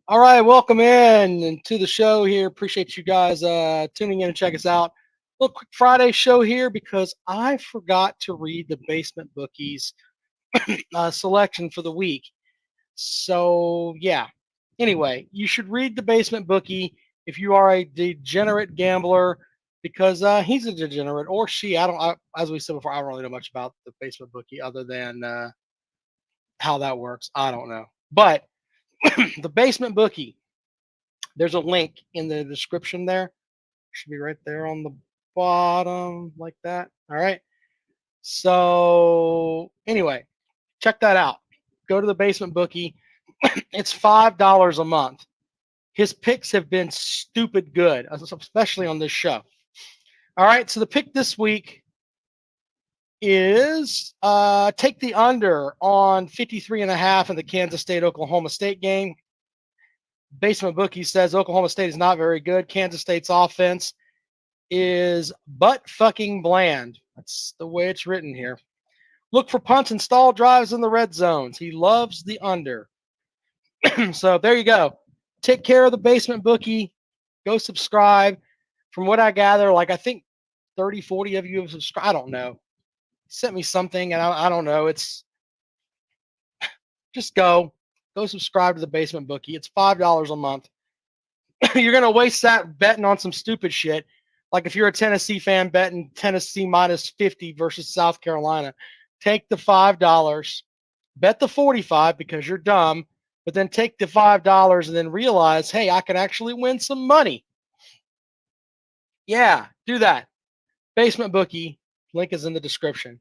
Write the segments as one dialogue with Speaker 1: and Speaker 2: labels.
Speaker 1: All right, welcome in to the show here. Appreciate you guys tuning in and check us out. Little quick Friday show here because I forgot to read the Basement Bookies selection for the week. So yeah. Anyway, you should read the Basement Bookie if you are a degenerate gambler because he's a degenerate or she. As we said before, I don't really know much about the Basement Bookie other than how that works. I don't know, but the Basement Bookie. There's a link in the description there. Should be right there on the bottom, like that. All right. So, anyway, check that out. Go to the Basement Bookie. It's $5 a month. His picks have been stupid good, especially on this show. All right. So, the pick this week is take the under on 53.5 in the Kansas State Oklahoma State game. Basement Bookie says Oklahoma State is not very good. Kansas State's offense is butt fucking bland. That's the way it's written here. Look for punts and stall drives in the red zones. He loves the under. So there you go. Take care of the Basement Bookie. Go subscribe. From what I gather, like I think 30, 40 of you have subscribed. I don't know. Sent me something and I don't know. It's just go subscribe to the Basement Bookie. It's $5 a month. You're going to waste that betting on some stupid shit. Like if you're a Tennessee fan betting Tennessee minus 50 versus South Carolina, take the $5, bet the 45 because you're dumb, but then take the $5 and then realize, hey, I can actually win some money. Yeah, do that. Basement Bookie, link is in the description.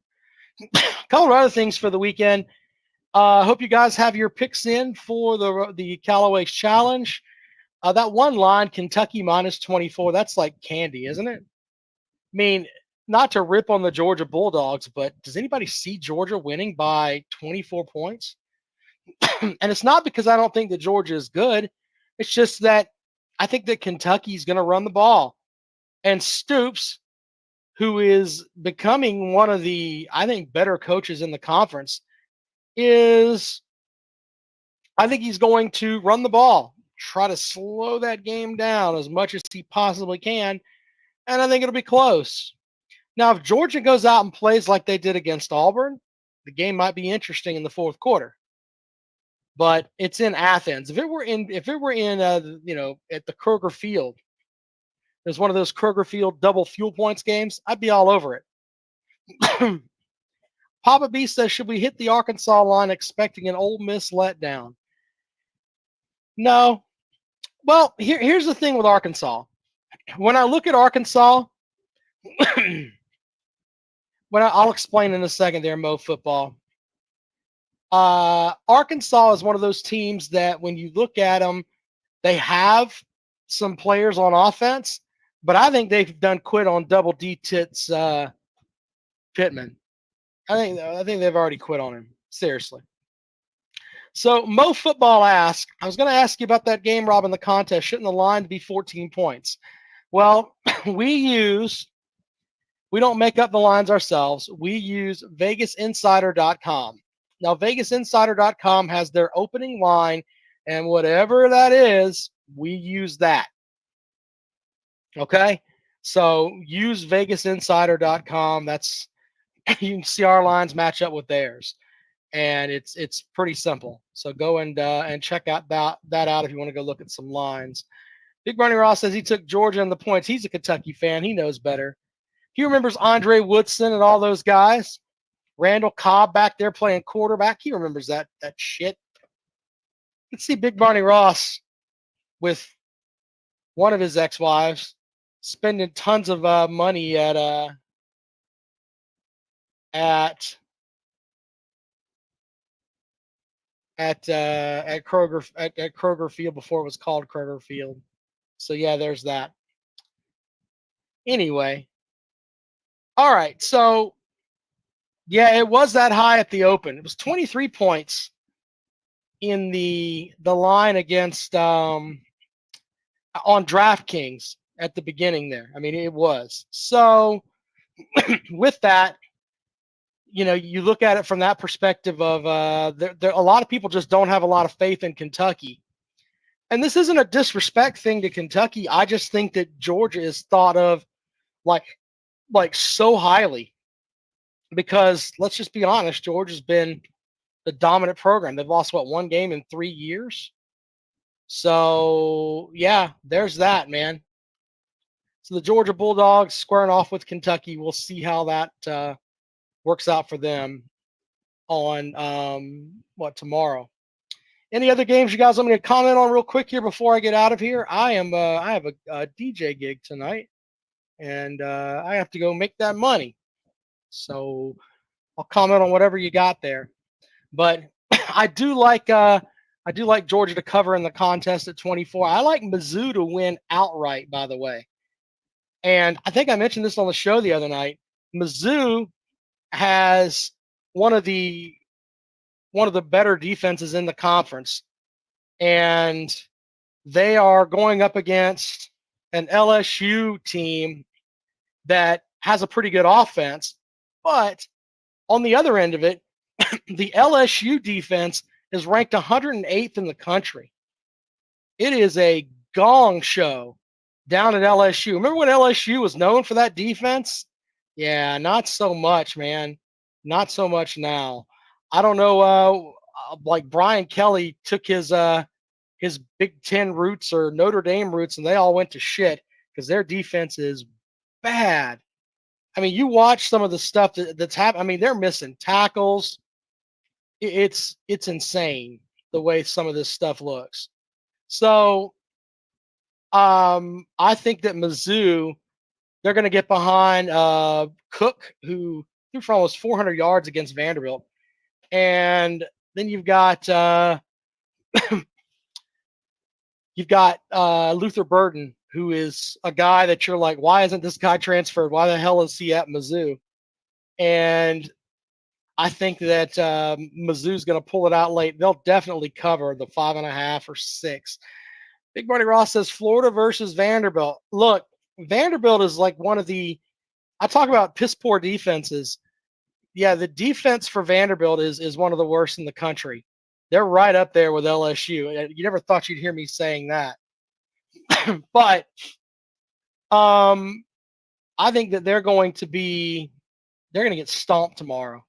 Speaker 1: A couple of other things for the weekend. Hope you guys have your picks in for the Callaway's Challenge. That one line, Kentucky minus 24, that's like candy, isn't it? I mean, not to rip on the Georgia Bulldogs, but does anybody see Georgia winning by 24 points? And it's not because I don't think that Georgia is good. It's just that I think that Kentucky's going to run the ball. And Stoops, who is becoming one of the, I think, better coaches in the conference, I think he's going to run the ball, try to slow that game down as much as he possibly can, and I think it'll be close. Now, if Georgia goes out and plays like they did against Auburn, the game might be interesting in the fourth quarter. But it's in Athens. If it were in, at the Kroger Field, there's one of those Kroger Field double fuel points games, I'd be all over it. Papa B says, should we hit the Arkansas line expecting an Ole Miss letdown? No. Well, here's the thing with Arkansas. When I look at Arkansas, I'll explain in a second there, Mo Football. Arkansas is one of those teams that when you look at them, they have some players on offense, but I think they've done quit on Double D Tits Pittman. I think they've already quit on him. Seriously. So Mo Football asked, I was going to ask you about that game, Rob, in the contest. Shouldn't the line be 14 points? Well, we don't make up the lines ourselves. We use VegasInsider.com. Now, VegasInsider.com has their opening line, and whatever that is, we use that. Okay? So use VegasInsider.com. That's you can see our lines match up with theirs, and it's pretty simple. So go and check out that out if you want to go look at some lines. Big Bernie Ross says he took Georgia in the points. He's a Kentucky fan. He knows better. He remembers Andre Woodson and all those guys. Randall Cobb back there playing quarterback. He remembers that shit. Let's see Big Barney Ross with one of his ex-wives spending tons of money at Kroger Field before it was called Kroger Field. So yeah, there's that. Anyway, all right. So yeah, it was that high at the open. It was 23 points in the line against on DraftKings at the beginning there. I mean, it was. So with that, you look at it from that perspective of there a lot of people just don't have a lot of faith in Kentucky. And this isn't a disrespect thing to Kentucky. I just think that Georgia is thought of like so highly because let's just be honest, Georgia's been the dominant program. They've lost what, one game in 3 years. So yeah, there's that, man. So the Georgia Bulldogs squaring off with Kentucky. We'll see how that works out for them on tomorrow. Any other games you guys want me to comment on real quick here before I get out of here? I have a DJ gig tonight, and I have to go make that money. So I'll comment on whatever you got there. But I do like Georgia to cover in the contest at 24. I like Mizzou to win outright, by the way. And I think I mentioned this on the show the other night. Mizzou has one of the better defenses in the conference, and they are going up against an LSU team that has a pretty good offense. But on the other end of it, the LSU defense is ranked 108th in the country. It is a gong show down at LSU. Remember when LSU was known for that defense? Yeah, not so much, man. Not so much now. I don't know. Like Brian Kelly took his Big Ten roots or Notre Dame roots, and they all went to shit because their defense is bad. I mean, you watch some of the stuff that's happening. I mean, they're missing tackles. It's insane the way some of this stuff looks. So I think that Mizzou, they're going to get behind Cook, who threw for almost 400 yards against Vanderbilt. And then you've got Luther Burden, who is a guy that you're like, why isn't this guy transferred? Why the hell is he at Mizzou? And I think that Mizzou's going to pull it out late. They'll definitely cover the 5.5 or 6. Big Buddy Ross says Florida versus Vanderbilt. Look, Vanderbilt is like one of the – I talk about piss poor defenses. Yeah, the defense for Vanderbilt is one of the worst in the country. They're right up there with LSU. You never thought you'd hear me saying that. But I think that they're going to get stomped tomorrow.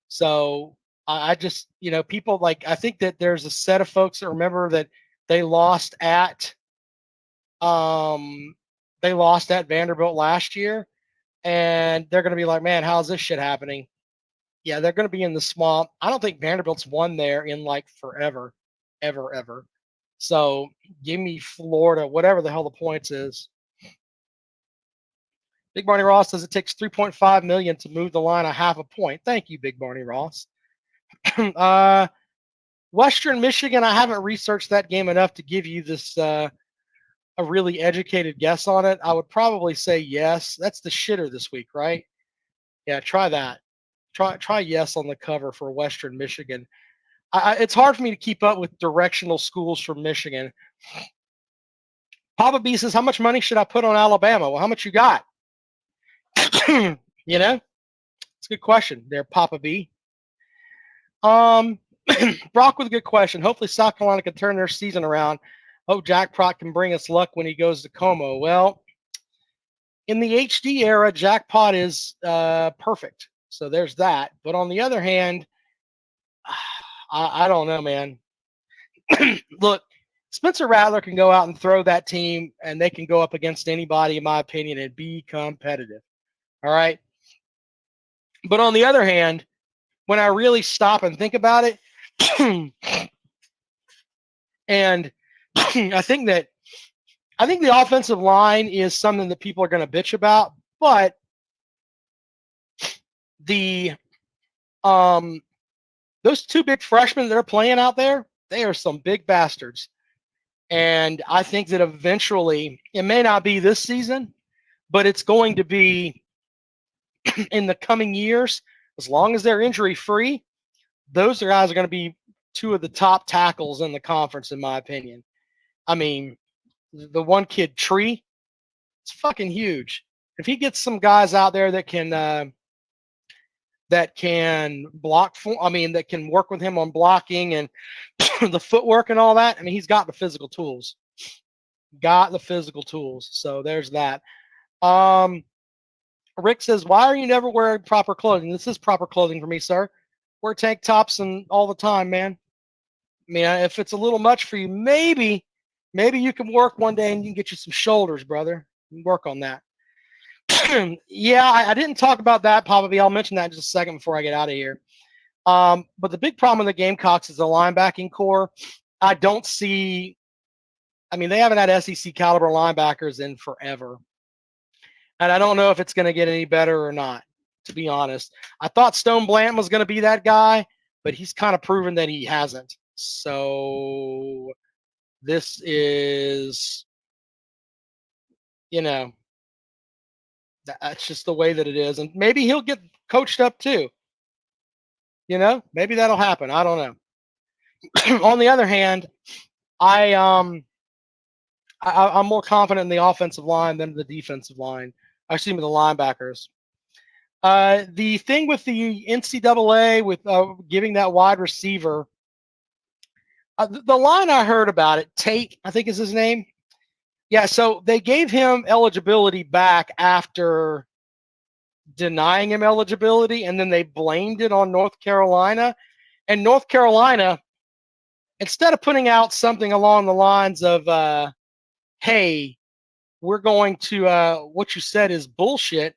Speaker 1: So I just, people I think that there's a set of folks that remember that they lost at Vanderbilt last year, and they're going to be like, man, how's this shit happening? Yeah, they're going to be in the swamp. I don't think Vanderbilt's won there in forever, ever. So give me Florida, whatever the hell the points is. Big Barney Ross says it takes $3.5 million to move the line a half a point. Thank you, Big Barney Ross. Western Michigan, I haven't researched that game enough to give you this a really educated guess on it. I would probably say yes. That's the shitter this week, right? Yeah, try that. Try yes on the cover for Western Michigan. It's hard for me to keep up with directional schools from Michigan. Papa B says, how much money should I put on Alabama? Well, how much you got? It's a good question there, Papa B. Brock with a good question. Hopefully South Carolina can turn their season around. Hope Jack Prock can bring us luck when he goes to Como. Well, in the HD era, Jackpot is perfect. So there's that. But on the other hand, I don't know, man. Look, Spencer Rattler can go out and throw that team, and they can go up against anybody, in my opinion, and be competitive. All right. But on the other hand, when I really stop and think about it, and I think the offensive line is something that people are going to bitch about, but those two big freshmen that are playing out there, they are some big bastards. And I think that eventually, it may not be this season, but it's going to be in the coming years. As long as they're injury free, those guys are going to be two of the top tackles in the conference, in my opinion. I mean, the one kid, Tree, it's fucking huge. If he gets some guys out there that can that can block for. I mean, that can work with him on blocking and the footwork and all that. I mean, he's got the physical tools. Got the physical tools. So there's that. Rick says, "Why are you never wearing proper clothing?" This is proper clothing for me, sir. Wear tank tops and all the time, man. I mean, if it's a little much for you, maybe you can work one day and you can get you some shoulders, brother. You can work on that. Yeah, I didn't talk about that. Probably I'll mention that in just a second before I get out of here. But the big problem with the Gamecocks is the linebacking core. I don't see. I mean, they haven't had SEC caliber linebackers in forever, and I don't know if it's going to get any better or not. To be honest, I thought Stone Blanton was going to be that guy, but he's kind of proven that he hasn't. So this is, you know, that's just the way that it is, and maybe he'll get coached up too. You know, maybe that'll happen. I don't know. On the other hand, I I'm more confident in the offensive line than the defensive line. Excuse me, the linebackers. The thing with the NCAA with giving that wide receiver, the line I heard about it, Tate, I think is his name. Yeah, so they gave him eligibility back after denying him eligibility, and then they blamed it on North Carolina. And North Carolina, instead of putting out something along the lines of, hey, we're going to, what you said is bullshit.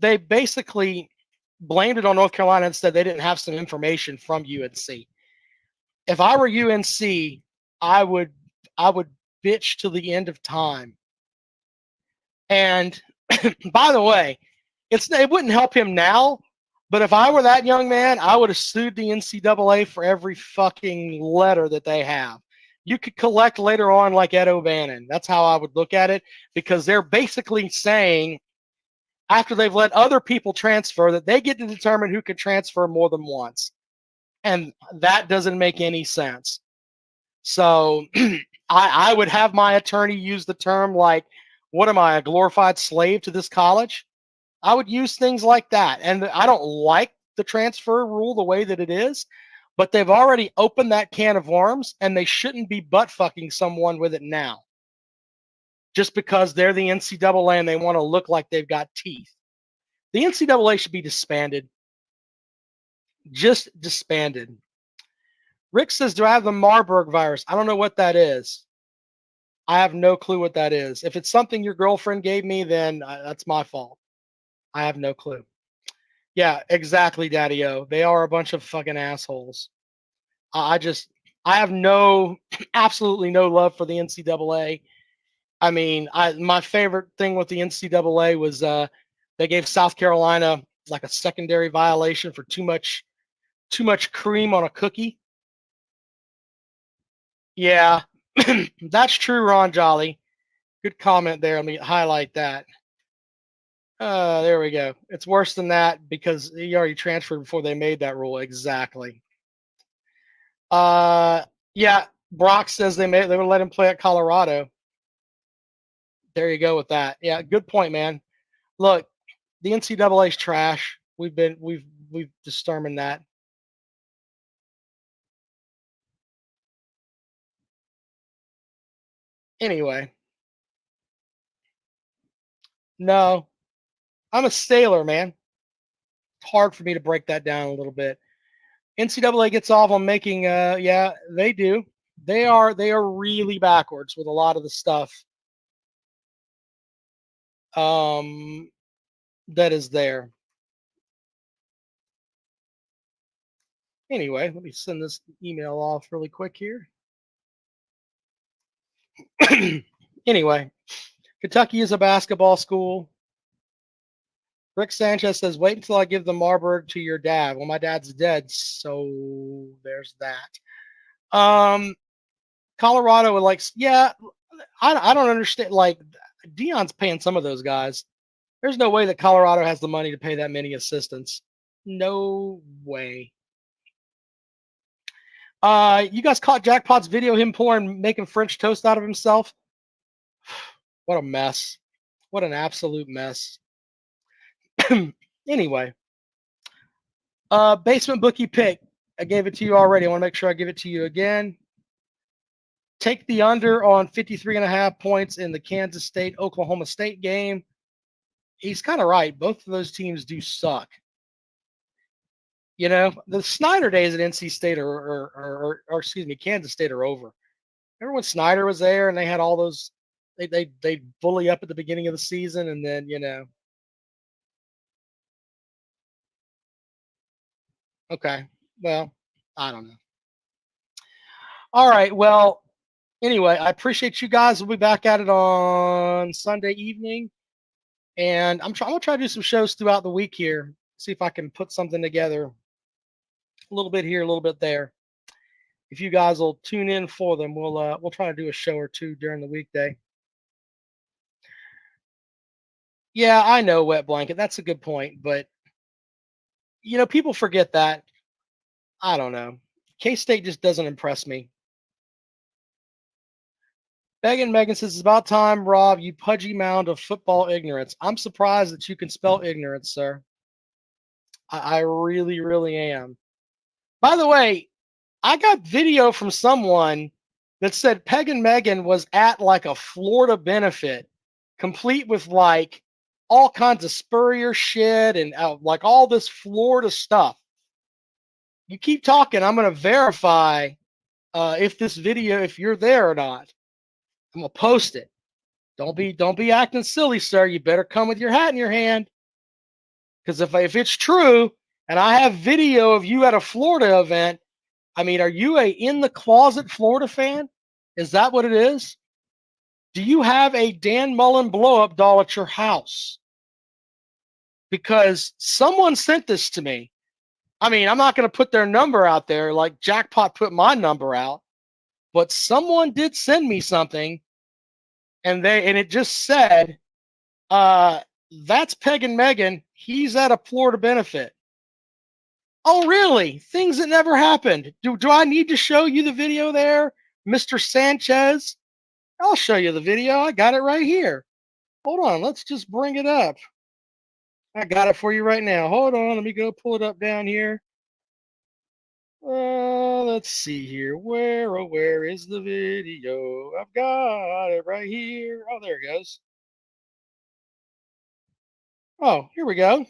Speaker 1: They basically blamed it on North Carolina and said they didn't have some information from UNC. If I were UNC, I would bitch till the end of time. And by the way, it wouldn't help him now, but if I were that young man, I would have sued the NCAA for every fucking letter that they have. You could collect later on like Ed O'Bannon. That's how I would look at it, because they're basically saying after they've let other people transfer that they get to determine who can transfer more than once. And that doesn't make any sense. So I would have my attorney use the term like, what am I, a glorified slave to this college? I would use things like that. And I don't like the transfer rule the way that it is, but they've already opened that can of worms, and they shouldn't be butt fucking someone with it now. Just because they're the NCAA and they want to look like they've got teeth. The NCAA should be disbanded. Just disbanded. Rick says, do I have the Marburg virus? I don't know what that is. I have no clue what that is. If it's something your girlfriend gave me, then that's my fault. I have no clue. Yeah, exactly, Daddy-O. They are a bunch of fucking assholes. I have absolutely no love for the NCAA. I mean, my favorite thing with the NCAA was they gave South Carolina like a secondary violation for too much cream on a cookie. Yeah, that's true, Ron Jolly. Good comment there. Let me highlight that. There we go. It's worse than that because he already transferred before they made that rule. Exactly. Yeah, Brock says they would let him play at Colorado. There you go with that. Yeah, good point, man. Look, the NCAA is trash. We've determined that. Anyway, no, I'm a sailor, man. It's hard for me to break that down a little bit. NCAA gets off on making, yeah, they do. They are really backwards with a lot of the stuff that is there. Anyway, let me send this email off really quick here. Anyway, Kentucky is a basketball school. Rick Sanchez says, wait until I give the Marburg to your dad. Well, my dad's dead, so there's that. Colorado would like, yeah, I don't understand. Like, Dion's paying some of those guys. There's no way that Colorado has the money to pay that many assistants. No way. You guys caught Jackpot's video, him making French toast out of himself? What a mess. What an absolute mess. Anyway, basement bookie pick. I gave it to you already. I want to make sure I give it to you again. Take the under on 53.5 points in the Kansas State Oklahoma State game. He's kind of right. Both of those teams do suck. You know, the Snyder days at NC State or excuse me, Kansas State are over. Remember when Snyder was there and they had all those, they bully up at the beginning of the season and then, you know, okay, well, I don't know. All right, well, anyway, I appreciate you guys. We'll be back at it on Sunday evening. And I'm gonna try to do some shows throughout the week here. See if I can put something together. A little bit here, a little bit there. If you guys will tune in for them, we'll try to do a show or two during the weekday. Yeah, I know, wet blanket. That's a good point, but you know, people forget that. I don't know. K State just doesn't impress me. Megan says it's about time, Rob, you pudgy mound of football ignorance. I'm surprised that you can spell ignorance, sir. I really, really am. By the way, I got video from someone that said Peg and Megan was at like a Florida benefit, complete with like all kinds of Spurrier shit and like all this Florida stuff. You keep talking, I'm going to verify if this video, if you're there or not. I'm going to post it. Don't be acting silly, sir. You better come with your hat in your hand. Because if it's true and I have video of you at a Florida event, I mean, are you a in the closet Florida fan? Is that what it is? Do you have a Dan Mullen blow up doll at your house? Because someone sent this to me. I mean, I'm not going to put their number out there like Jackpot put my number out, but someone did send me something, and it just said, that's Peg and Megan. He's at a Florida benefit. Oh, really? Things that never happened. Do I need to show you the video there, Mr. Sanchez? I'll show you the video. I got it right here. Hold on. Let's just bring it up. I got it for you right now. Hold on. Let me go pull it up down here. Let's see here. Where is the video? I've got it right here. Oh, there it goes. Oh, here we go.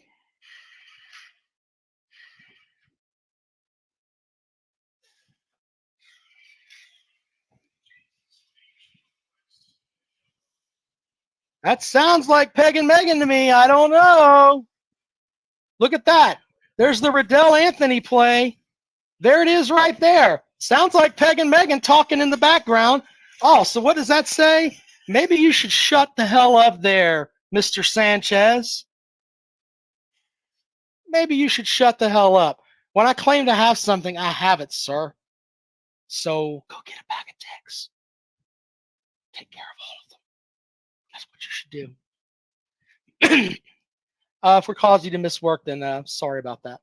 Speaker 1: That sounds like Peg and Megan to me. I don't know. Look at that. There's the Riddell Anthony play. There it is right there. Sounds like Peg and Megan talking in the background. Oh, so what does that say? Maybe you should shut the hell up there, Mr. Sanchez. Maybe you should shut the hell up. When I claim to have something, I have it, sir. So go get a bag of dicks. Take care of all of them. That's what you should do. If we caused you to miss work, then sorry about that.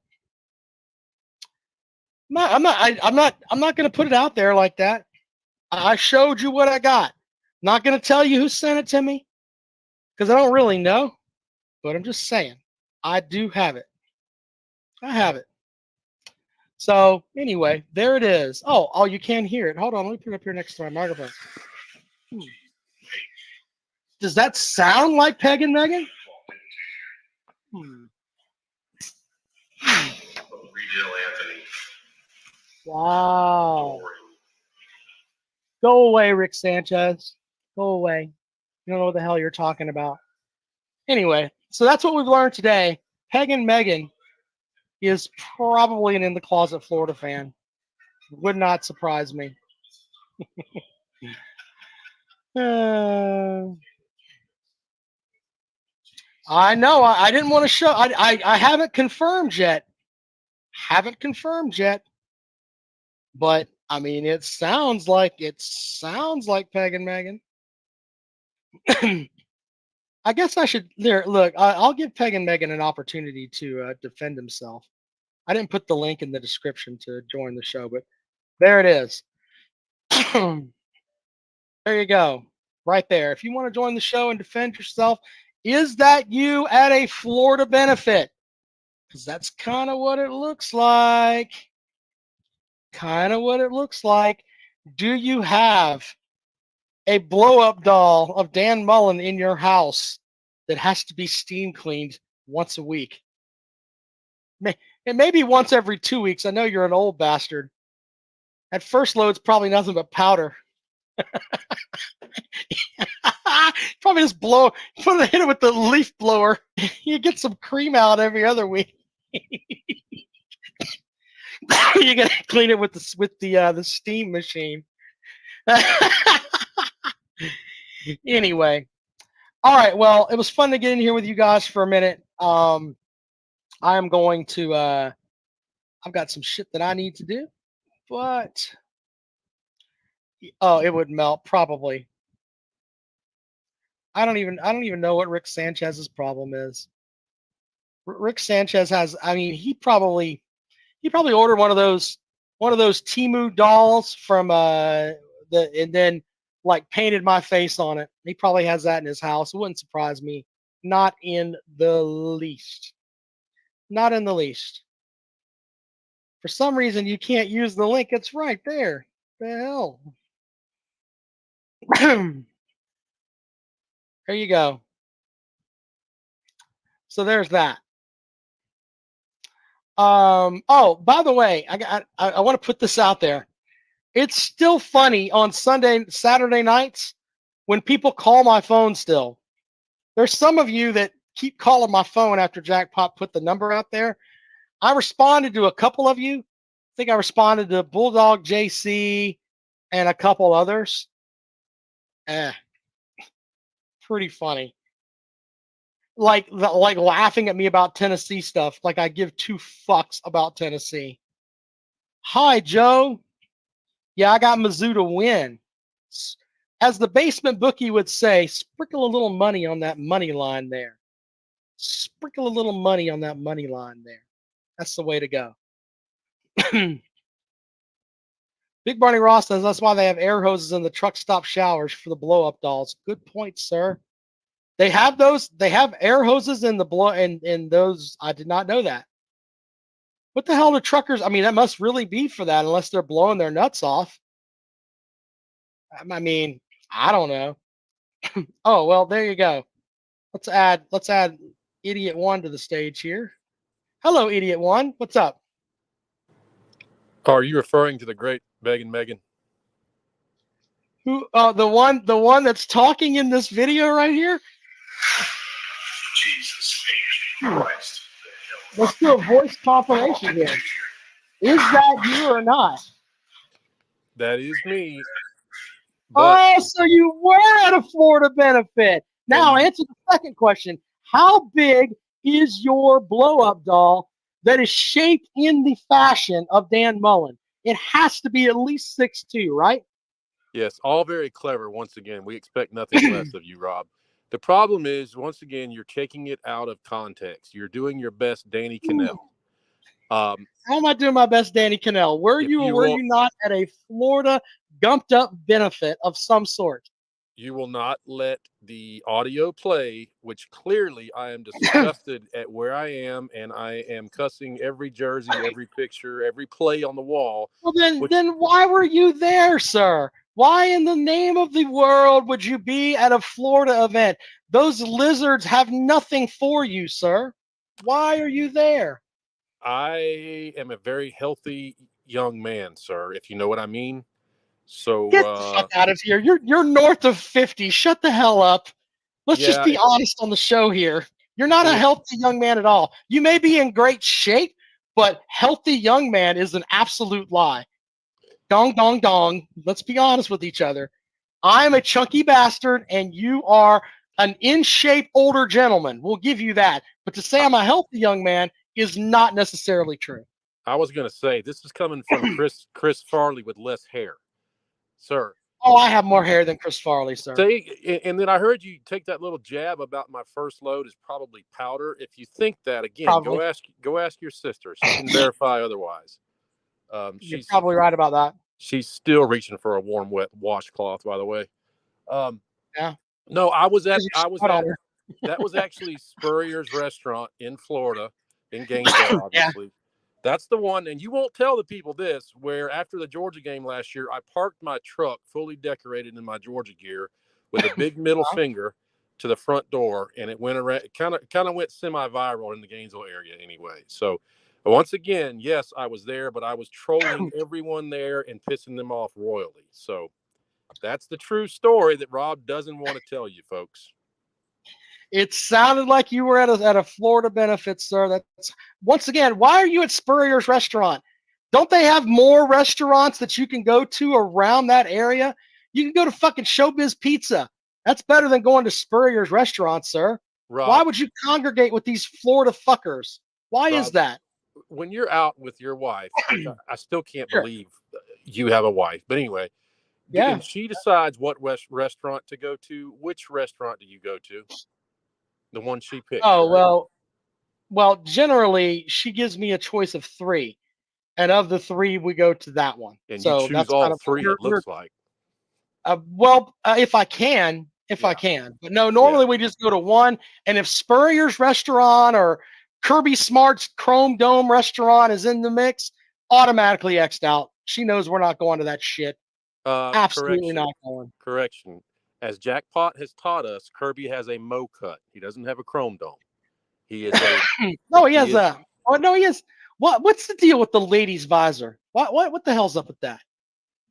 Speaker 1: I'm not going to put it out there like that. I showed you what I got. Not going to tell you who sent it to me because I don't really know, but I'm just saying I do have it. I have it. So anyway, there it is. Oh, you can't hear it. Hold on, let me put it up here next to my microphone. Does that sound like Peg and Megan? Wow. Go away, Rick Sanchez. Go away. You don't know what the hell you're talking about. Anyway, so that's what we've learned today. Peg and Megan is probably an in the closet Florida fan. Would not surprise me. I know. I didn't want to show. I haven't confirmed yet. But I mean, it sounds like Peg and Megan. I guess I should there. Look, I'll give Peg and Megan an opportunity to defend himself. I didn't put the link in the description to join the show, but there it is. There you go, right there. If you want to join the show and defend yourself Is that you at a Florida benefit? Because that's kind of what it looks like. Kind of what it looks like. Do you have a blow up doll of Dan Mullen in your house that has to be steam cleaned once a week? And maybe once every 2 weeks. I know you're an old bastard. At first load's probably nothing but powder. Probably just hit it with the leaf blower. You get some cream out every other week. You gotta clean it with the steam machine. Anyway, all right. Well, it was fun to get in here with you guys for a minute. I am going to. I've got some shit that I need to do, but it would melt probably. I don't even know what Rick Sanchez's problem is. Rick Sanchez has. I mean, he probably ordered one of those Temu dolls from and then like painted my face on it. He probably has that in his house. It wouldn't surprise me. Not in the least. Not in the least. For some reason, you can't use the link. It's right there. The hell. There you go. So there's that. Oh, by the way, I want to put this out there. It's still funny on Saturday nights when people call my phone still. There's some of you that keep calling my phone after Jackpot put the number out there. I responded to a couple of you. I think I responded to Bulldog JC and a couple others. Pretty funny. Like laughing at me about Tennessee stuff. Like I give two fucks about Tennessee. Hi, Joe. Yeah, I got Mizzou to win. As the basement bookie would say, sprinkle a little money on that money line there. Sprinkle a little money on that money line there. That's the way to go. Big Barney Ross says that's why they have air hoses in the truck stop showers for the blow up dolls. Good point, sir. They have those. They have air hoses in the in those. I did not know that. What the hell do truckers? I mean, that must really be for that, unless they're blowing their nuts off. I mean, I don't know. Oh well, there you go. Let's add Idiot One to the stage here. Hello, Idiot One. What's up?
Speaker 2: Are you referring to the great Megan Megan?
Speaker 1: Who? The one that's talking in this video right here.
Speaker 3: Jesus Christ!
Speaker 1: Let's do a voice confirmation here. Is that you or not?
Speaker 2: That is me. But,
Speaker 1: so you were at a Florida benefit. Now answer the second question. How big is your blow-up doll that is shaped in the fashion of Dan Mullen? It has to be at least 6'2", right?
Speaker 2: Yes, all very clever. Once again, we expect nothing less of you, Rob. The problem is, once again, you're taking it out of context. You're doing your best Danny Cannell.
Speaker 1: How am I doing my best Danny Cannell? Were you or were you not at a Florida gumped up benefit of some sort?
Speaker 2: You will not let the audio play, which clearly I am disgusted at where I am, and I am cussing every jersey, every picture, every play on the wall.
Speaker 1: Well, then why were you there, sir? Why in the name of the world would you be at a Florida event? Those lizards have nothing for you, sir. Why are you there?
Speaker 2: I am a very healthy young man, sir, if you know what I mean. So
Speaker 1: get the fuck out of here. You're north of 50. Shut the hell up. Let's just be honest on the show here. You're not a healthy young man at all. You may be in great shape, but healthy young man is an absolute lie. Dong, dong, dong. Let's be honest with each other. I'm a chunky bastard, and you are an in-shape older gentleman. We'll give you that. But to say I'm a healthy young man is not necessarily true.
Speaker 2: I was going to say, this is coming from Chris Farley with less hair. Sir.
Speaker 1: Oh, I have more hair than Chris Farley, sir.
Speaker 2: And then I heard you take that little jab about my first load is probably powder. If you think that, again, go ask your sister. She can verify otherwise.
Speaker 1: You're probably right about that.
Speaker 2: She's still reaching for a warm, wet washcloth, by the way.
Speaker 1: Yeah.
Speaker 2: No, I was at That was actually Spurrier's restaurant in Florida, in Gainesville, obviously. That's the one, and you won't tell the people this, where after the Georgia game last year, I parked my truck fully decorated in my Georgia gear with a big middle finger to the front door, and it went around, kind of went semi-viral in the Gainesville area anyway. So once again, yes, I was there, but I was trolling everyone there and pissing them off royally. So that's the true story that Rob doesn't want to tell you, folks.
Speaker 1: It sounded like you were at a Florida benefit, sir. That's once again, why are you at Spurrier's restaurant? Don't they have more restaurants that you can go to around that area? You can go to fucking Showbiz Pizza. That's better than going to Spurrier's restaurant, sir.
Speaker 2: Rob,
Speaker 1: Why would you congregate with these Florida fuckers? Why is that?
Speaker 2: When you're out with your wife, which I still can't
Speaker 1: Sure.
Speaker 2: believe you have a wife, but anyway,
Speaker 1: Yeah.
Speaker 2: and she decides what restaurant to go to. Which restaurant do you go to? The one she picks.
Speaker 1: Oh,
Speaker 2: right?
Speaker 1: well, generally she gives me a choice of 3. And of the 3, we go to that one.
Speaker 2: And
Speaker 1: so
Speaker 2: you choose
Speaker 1: that's
Speaker 2: all
Speaker 1: kind of
Speaker 2: 3, it looks like.
Speaker 1: If I can, I can. But no, normally we just go to one. And if Spurrier's restaurant or Kirby Smart's Chrome Dome restaurant is in the mix, automatically X'd out. She knows we're not going to that shit. Absolutely not going.
Speaker 2: Correction. As Jackpot has taught us, Kirby has a Mo cut. He doesn't have a Chrome Dome. He is a
Speaker 1: no, he has a. Oh no, he has. What's the deal with the ladies' visor? What the hell's up with that?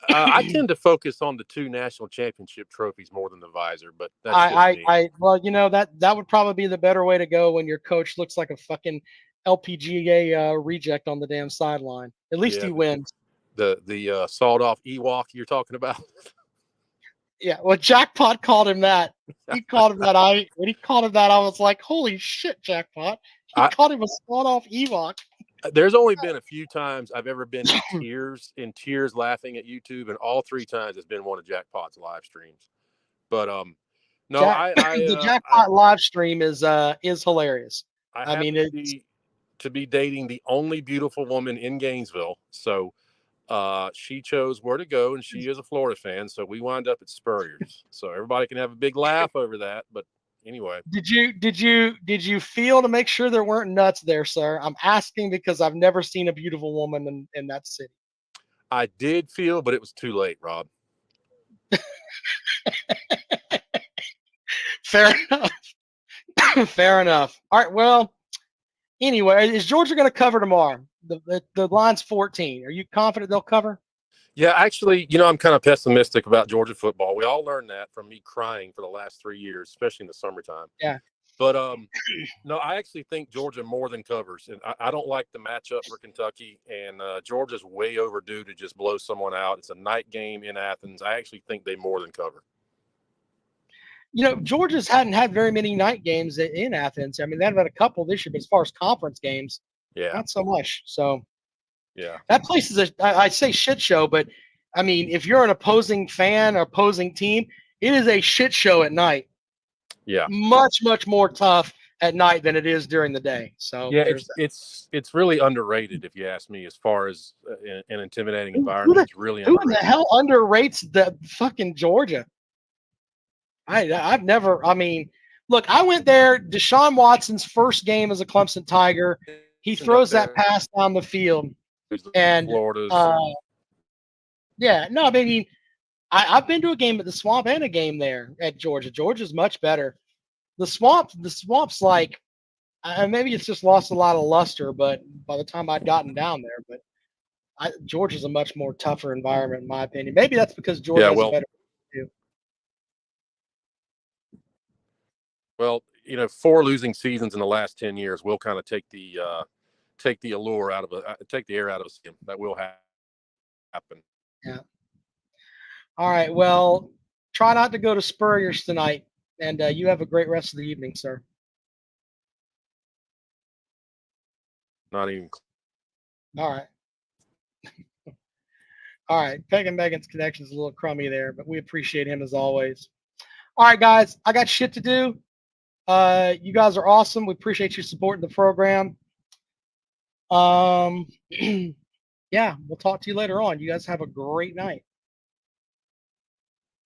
Speaker 2: I tend to focus on the 2 national championship trophies more than the visor, but that's just me.
Speaker 1: Well, that would probably be the better way to go when your coach looks like a fucking LPGA reject on the damn sideline. At least he wins.
Speaker 2: The sawed off Ewok you're talking about.
Speaker 1: Yeah, well, Jackpot called him that. He called him that. When he called him that, I was like, "Holy shit, Jackpot!" He called him a sawed off Ewok.
Speaker 2: There's only been a few times I've ever been in tears laughing at YouTube, and all 3 times it's been one of Jackpot's live streams. But no,
Speaker 1: the Jackpot live stream is hilarious.
Speaker 2: I mean, to be dating the only beautiful woman in Gainesville, so she chose where to go, and she is a Florida fan, so we wind up at Spurrier's. So everybody can have a big laugh over that. But anyway,
Speaker 1: did you feel to make sure there weren't nuts there, sir? I'm asking because I've never seen a beautiful woman in that city.
Speaker 2: I did feel, but it was too late, Rob.
Speaker 1: Fair enough. Fair enough. All right. Well, anyway, is Georgia going to cover tomorrow? The line's 14. Are you confident they'll cover?
Speaker 2: Yeah, actually, I'm kind of pessimistic about Georgia football. We all learned that from me crying for the last 3 years, especially in the summertime.
Speaker 1: Yeah.
Speaker 2: But no, I actually think Georgia more than covers, and I don't like the matchup for Kentucky. And Georgia's way overdue to just blow someone out. It's a night game in Athens. I actually think they more than cover.
Speaker 1: Georgia's hadn't had very many night games in Athens. I mean, they've had a couple this year, but as far as conference games, not so much. So,
Speaker 2: yeah,
Speaker 1: that place is I say shit show, but I mean, if you're an opposing fan or opposing team, it is a shit show at night.
Speaker 2: Yeah,
Speaker 1: much more tough at night than it is during the day. So
Speaker 2: yeah, it's really underrated if you ask me. As far as an intimidating environment, it's really underrated.
Speaker 1: Who the hell underrates the fucking Georgia? I've never. I mean, look, I went there. Deshaun Watson's first game as a Clemson Tiger, he throws that pass down the field, and yeah, no, I mean, I've been to a game at the Swamp and a game there at Georgia. Georgia's much better. The Swamp's like, maybe it's just lost a lot of luster, but by the time I'd gotten down there, but Georgia's a much more tougher environment, in my opinion. Maybe that's because Georgia has a better too.
Speaker 2: Well, 4 losing seasons in the last 10 years will kind of take the allure out of take the air out of us. That will happen.
Speaker 1: Yeah. All right. Well, try not to go to Spurrier's tonight, and you have a great rest of the evening, sir.
Speaker 2: Not even.
Speaker 1: All right. All right. Peg and Megan's connection is a little crummy there, but we appreciate him as always. All right, guys. I got shit to do. You guys are awesome. We appreciate you supporting the program. Yeah, we'll talk to you later on. You guys have a great night.